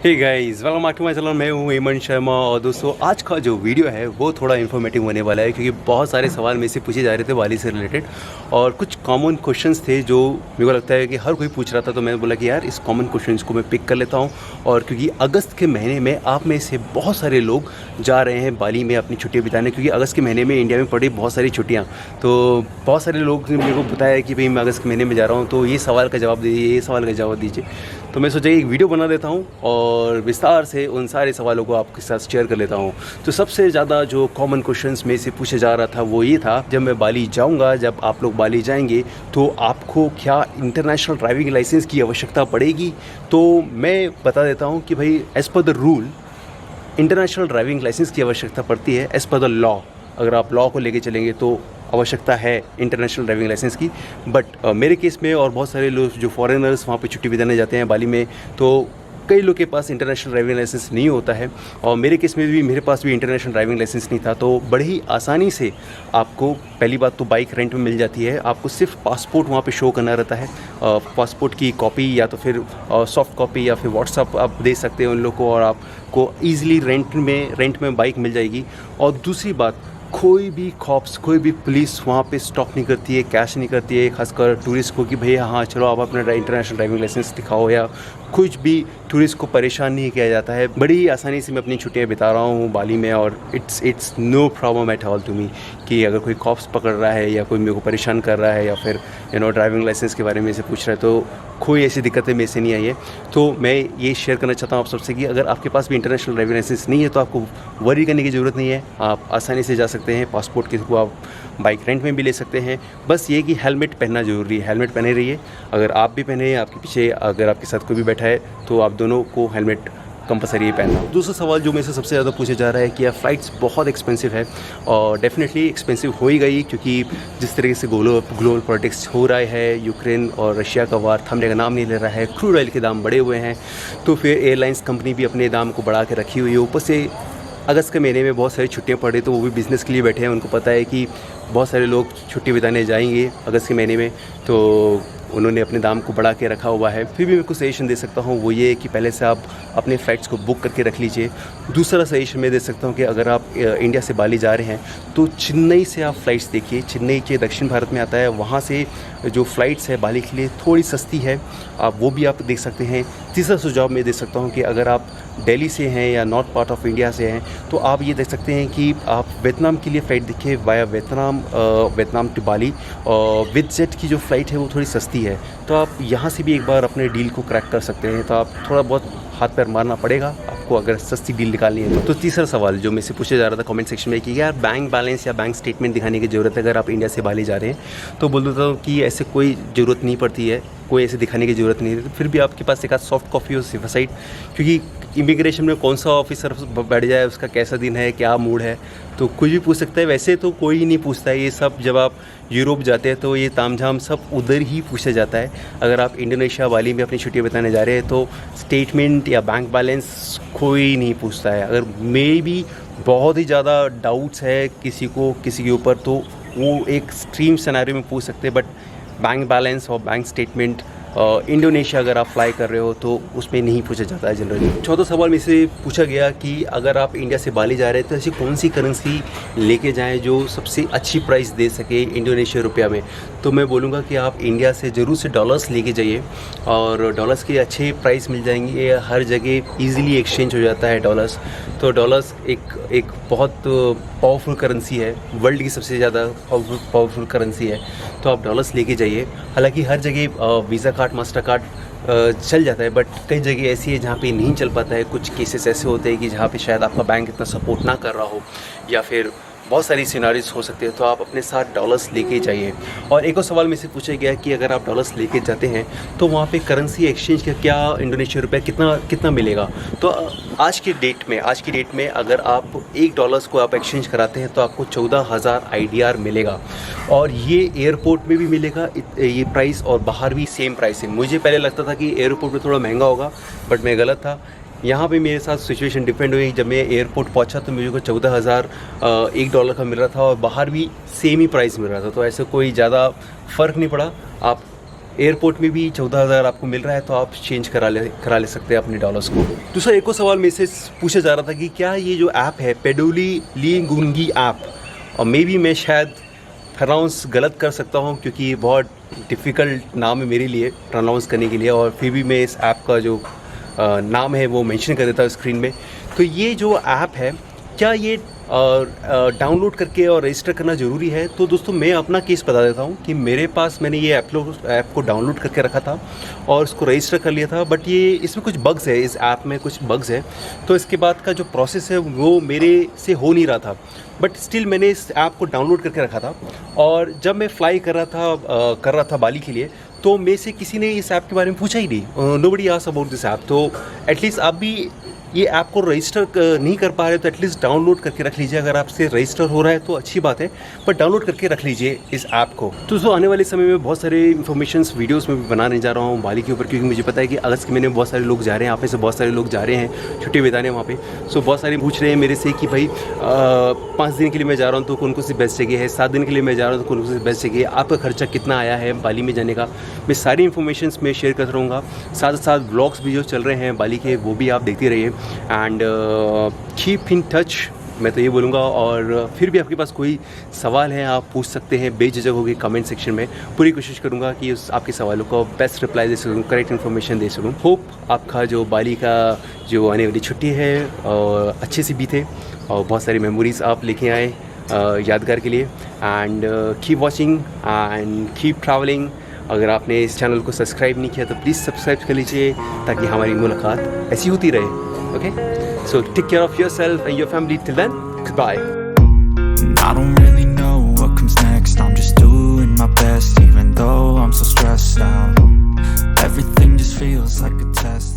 Hey guys, welcome back to my channel. मैं हूं हेमंत शर्मा और दोस्तों आज का जो वीडियो है वो थोड़ा इन्फॉर्मेटिव होने वाला है क्योंकि बहुत सारे सवाल मेरे से पूछे जा रहे थे बाली से रिलेटेड और कुछ कॉमन क्वेश्चंस थे जो मेरे को लगता है कि हर कोई पूछ रहा था। तो मैंने बोला कि यार इस कॉमन क्वेश्चंस को मैं पिक कर लेता हूं। और क्योंकि अगस्त के महीने में आप में से बहुत सारे लोग जा रहे हैं बाली में अपनी छुट्टियाँ बिताने, क्योंकि अगस्त के महीने में इंडिया में पड़ी बहुत सारी छुट्टियाँ। तो बहुत सारे लोग ने मेरे को बताया कि भाई मैं अगस्त के महीने में जा रहा हूँ, तो ये सवाल का जवाब दीजिए, ये सवाल का जवाब दीजिए। तो मैं सोचा एक वीडियो बना देता हूँ और विस्तार से उन सारे सवालों को आपके साथ शेयर कर लेता हूँ। तो सबसे ज़्यादा जो कॉमन क्वेश्चंस में से पूछा जा रहा था वो ये था, जब मैं बाली जाऊँगा, जब आप लोग बाली जाएंगे तो आपको क्या इंटरनेशनल ड्राइविंग लाइसेंस की आवश्यकता पड़ेगी। तो मैं बता देता हूँ कि भाई as per the rule international driving licence की आवश्यकता पड़ती है एज़ पर द लॉ। अगर आप लॉ को लेके चलेंगे तो आवश्यकता है इंटरनेशनल ड्राइविंग लाइसेंस की। बट मेरे केस में और बहुत सारे लोग जो फॉरेनर्स वहाँ पे छुट्टी बिताने जाते हैं बाली में, तो कई लोग के पास इंटरनेशनल ड्राइविंग लाइसेंस नहीं होता है। और मेरे केस में भी मेरे पास भी इंटरनेशनल ड्राइविंग लाइसेंस नहीं था। तो बड़ी ही आसानी से आपको पहली बात तो बाइक रेंट में मिल जाती है। आपको सिर्फ पासपोर्ट वहाँ पे शो करना रहता है, पासपोर्ट की कॉपी या तो फिर सॉफ्ट कॉपी या फिर व्हाट्सअप आप दे सकते हैं उन लोग को और आपको ईज़िली रेंट में बाइक मिल जाएगी। और दूसरी बात, कोई भी कॉप्स, कोई भी पुलिस वहाँ पे स्टॉप नहीं करती है, कैश नहीं करती है, खासकर टूरिस्ट को कि भैया हाँ चलो आप अपना इंटरनेशनल ड्राइविंग लाइसेंस दिखाओ, या कुछ भी टूरिस्ट को परेशान नहीं किया जाता है। बड़ी आसानी से मैं अपनी छुट्टियाँ बिता रहा हूँ बाली में और it's no problem at all to me कि अगर कोई कॉप्स पकड़ रहा है या कोई मेरे को परेशान कर रहा है या फिर ड्राइविंग लाइसेंस के बारे में से पूछ रहा है, तो कोई ऐसी दिक्कतें मेरे से नहीं आई है। तो मैं ये शेयर करना चाहता हूँ आप सबसे कि अगर आपके पास भी इंटरनेशनल ड्राइविंग लाइसेंस नहीं है तो आपको वरी करने की ज़रूरत नहीं है। आप आसानी से जा सकते हैं, पासपोर्ट के थ्रू आप बाइक रेंट में भी ले सकते हैं। बस ये कि हेलमेट पहनना ज़रूरी है, हेलमेट पहने रहिए। अगर आप भी पहने, आपके पीछे अगर आपके साथ कोई भी बैठा है तो आप दोनों को हेलमेट कंपलसरी ही पहनना। दूसरा सवाल जो मेरे से सबसे ज़्यादा पूछा जा रहा है कि यार फ़्लाइट्स बहुत एक्सपेंसिव है, और डेफिनेटली एक्सपेंसिव हो ही गई क्योंकि जिस तरीके से ग्लोबल पॉलिटिक्स हो रहा है, यूक्रेन और रशिया का वार थमने का नाम नहीं ले रहा है, क्रूड ऑयल के दाम बढ़े हुए हैं, तो फिर एयरलाइंस कंपनी भी अपने दाम को बढ़ा के रखी हुई है। ऊपर से अगस्त के महीने में बहुत सारी छुट्टियां पड़ रही, तो वो भी बिज़नेस के लिए बैठे हैं। उनको पता है कि बहुत सारे लोग छुट्टी बिताने जाएंगे अगस्त के महीने में, तो उन्होंने अपने दाम को बढ़ा के रखा हुआ है। फिर भी मैं कुछ सजेशन दे सकता हूँ, वो ये है कि पहले से आप अपने फ़्लाइट्स को बुक करके रख लीजिए। दूसरा सजेशन मैं दे सकता हूँ कि अगर आप इंडिया से बाली जा रहे हैं तो चेन्नई से आप फ़्लाइट्स देखिए। चेन्नई के दक्षिण भारत में आता है, वहाँ से जो फ़्लाइट्स है बाली के लिए थोड़ी सस्ती है, आप वो भी आप देख सकते हैं। तीसरा सुझाव मैं दे सकता हूँ कि अगर आप दिल्ली से हैं या नॉर्थ पार्ट ऑफ इंडिया से हैं तो आप ये देख सकते हैं कि आप वियतनाम के लिए फ़्लाइट देखिए वाया वियतनाम टू बाली। और विद जेट की जो फ़्लाइट है वो थोड़ी सस्ती है, तो आप यहाँ से भी एक बार अपने डील को क्रैक कर सकते हैं। तो आप थोड़ा बहुत हाथ पैर मारना पड़ेगा आपको अगर सस्ती डील निकालनी है तो। तीसरा सवाल जो मेरे से पूछा जा रहा था कमेंट सेक्शन में कि यार बैंक बैलेंस या बैंक स्टेटमेंट दिखाने की ज़रूरत है अगर आप इंडिया से बाली जा रहे हैं, तो बोल देता हूँ कि ऐसे कोई ज़रूरत नहीं पड़ती है, कोई ऐसे दिखाने की ज़रूरत नहीं है। फिर भी आपके पास एक आध सॉफ्ट कॉपी हो सिर्फ साइड, क्योंकि इमिग्रेशन में कौन सा ऑफिसर बैठ जाए, उसका कैसा दिन है, क्या मूड है, तो कुछ भी पूछ सकता है। वैसे तो कोई नहीं पूछता है ये सब, जब आप यूरोप जाते हैं तो ये तामझाम सब उधर ही पूछा जाता है। अगर आप इंडोनेशिया बाली में अपनी छुट्टियाँ बिताने जा रहे हैं तो स्टेटमेंट या बैंक बैलेंस कोई नहीं पूछता है। अगर मे भी बहुत ही ज़्यादा डाउट्स है किसी के ऊपर, तो वो एक एक्सट्रीम सिनेरियो में पूछ सकते हैं। बट बैंक बैलेंस और बैंक स्टेटमेंट इंडोनेशिया अगर आप फ्लाई कर रहे हो तो उसमें नहीं पूछा जाता है जनरली। चौथा सवाल में से पूछा गया कि अगर आप इंडिया से बाली जा रहे हैं तो ऐसी कौन सी करेंसी लेके जाएं जो सबसे अच्छी प्राइस दे सके इंडोनेशिया रुपया में। तो मैं बोलूँगा कि आप इंडिया से ज़रूर से डॉलर्स लेके जाइए, और डॉलर्स के अच्छे प्राइस मिल जाएंगे, हर जगह ईज़िली एक्सचेंज हो जाता है डॉलर्स। तो डॉलर्स एक बहुत पावरफुल करेंसी है, वर्ल्ड की सबसे ज़्यादा पावरफुल करेंसी है, तो आप डॉलर्स लेके जाइए। हालांकि हर जगह वीज़ा कार्ड, मास्टर कार्ड चल जाता है, बट कई जगह ऐसी है जहाँ पे नहीं चल पाता है। कुछ केसेस ऐसे होते हैं कि जहाँ पे शायद आपका बैंक इतना सपोर्ट ना कर रहा हो, या फिर बहुत सारी सिनारियोज हो सकते हैं, तो आप अपने साथ डॉलर्स लेके जाइए। और एक और सवाल में से पूछा गया कि अगर आप डॉलर्स लेके जाते हैं तो वहाँ पे करेंसी एक्सचेंज का क्या इंडोनेशिया रुपया कितना मिलेगा। तो आज की डेट में अगर आप $1 को आप एक्सचेंज कराते हैं तो आपको 14,000 IDR मिलेगा, और ये एयरपोर्ट में भी मिलेगा ये प्राइस, और बाहर भी सेम प्राइस है। मुझे पहले लगता था कि एयरपोर्ट में थोड़ा महंगा होगा, बट मैं गलत था। यहाँ पे मेरे साथ सिचुएशन डिफरेंट हुई। जब मैं एयरपोर्ट पहुँचा तो मुझे को 14,000 $1 का मिल रहा था, और बाहर भी सेम ही प्राइस मिल रहा था। तो ऐसे कोई ज़्यादा फ़र्क नहीं पड़ा। आप एयरपोर्ट में भी 14,000 आपको मिल रहा है, तो आप चेंज करा ले सकते हैं अपने डॉलर्स को। दूसरा एक और सवाल मेरे से पूछा जा रहा था कि क्या ये जो ऐप है पेडोली लिंगुंगी ऐप, और मे बी मैं शायद प्रोनाउंस गलत कर सकता हूँ क्योंकि बहुत डिफ़िकल्ट नाम है मेरे लिए प्रोनाउंस करने के लिए, और फिर भी मैं इस ऐप का जो नाम है वो मेंशन कर देता हूँ स्क्रीन में। तो ये जो ऐप है क्या ये डाउनलोड करके और रजिस्टर करना ज़रूरी है? तो दोस्तों मैं अपना केस बता देता हूँ कि मेरे पास मैंने ये ऐप को डाउनलोड करके रखा था और उसको रजिस्टर कर लिया था, बट ये इसमें कुछ बग्स है, इस ऐप में कुछ बग्स है, तो इसके बाद का जो प्रोसेस है वो मेरे से हो नहीं रहा था, बट स्टिल मैंने इस ऐप को डाउनलोड करके रखा था। और जब मैं फ्लाई कर रहा था बाली के लिए, तो मेरे से किसी ने इस ऐप के बारे में पूछा ही नहीं, nobody asked about this app. तो एटलीस्ट आप भी ये ऐप को रजिस्टर नहीं कर पा रहे तो एटलीस्ट डाउनलोड करके रख लीजिए। अगर आपसे रजिस्टर हो रहा है तो अच्छी बात है, पर डाउनलोड करके रख लीजिए इस ऐप को। तो दोस्तों आने वाले समय में बहुत सारे इन्फॉर्मेशंस वीडियोस में भी बनाने जा रहा हूँ बाली के ऊपर, क्योंकि मुझे पता है कि अगस्त के महीने में बहुत सारे लोग जा रहे हैं, यहाँ पे से बहुत सारे लोग जा रहे हैं छुट्टी बिताने वहाँ पे। सो बहुत सारे पूछ रहे हैं मेरे से कि भाई 5 दिन के लिए मैं जा रहा हूँ तो कौन कौन सी बेस्ट जगह है, 7 दिन के लिए मैं जा रहा हूँ तो कौन कौन सी बेस्ट जगह है, आपका खर्चा कितना आया है बाली में जाने का, मैं सारी इन्फॉर्मेशन में शेयर करता रहूँगा। साथ साथ ब्लॉग्स भी जो चल रहे हैं बाली के वो भी आप देखते रहिए, एंड कीप इन टच, मैं तो ये बोलूँगा। और फिर भी आपके पास कोई सवाल है आप पूछ सकते हैं बेझिझक होकर कमेंट सेक्शन में। पूरी कोशिश करूँगा कि उस आपके सवालों को बेस्ट रिप्लाई दे सकूँ, करेक्ट इन्फॉर्मेशन दे सकूँ। होप आपका जो बाली का जो आने वाली छुट्टी है अच्छे से बीते और बहुत सारी मेमोरीज आप लेके आए यादगार के लिए। And keep watching and keep travelling. अगर आपने इस चैनल को सब्सक्राइब नहीं किया तो प्लीज़ सब्सक्राइब कर लीजिए ताकि हमारी मुलाकात ऐसी होती रहे। Okay, so take care of yourself and your family. Till then, goodbye. And I don't really know what comes next. I'm just doing my best, even though I'm so stressed out. Everything just feels like a test.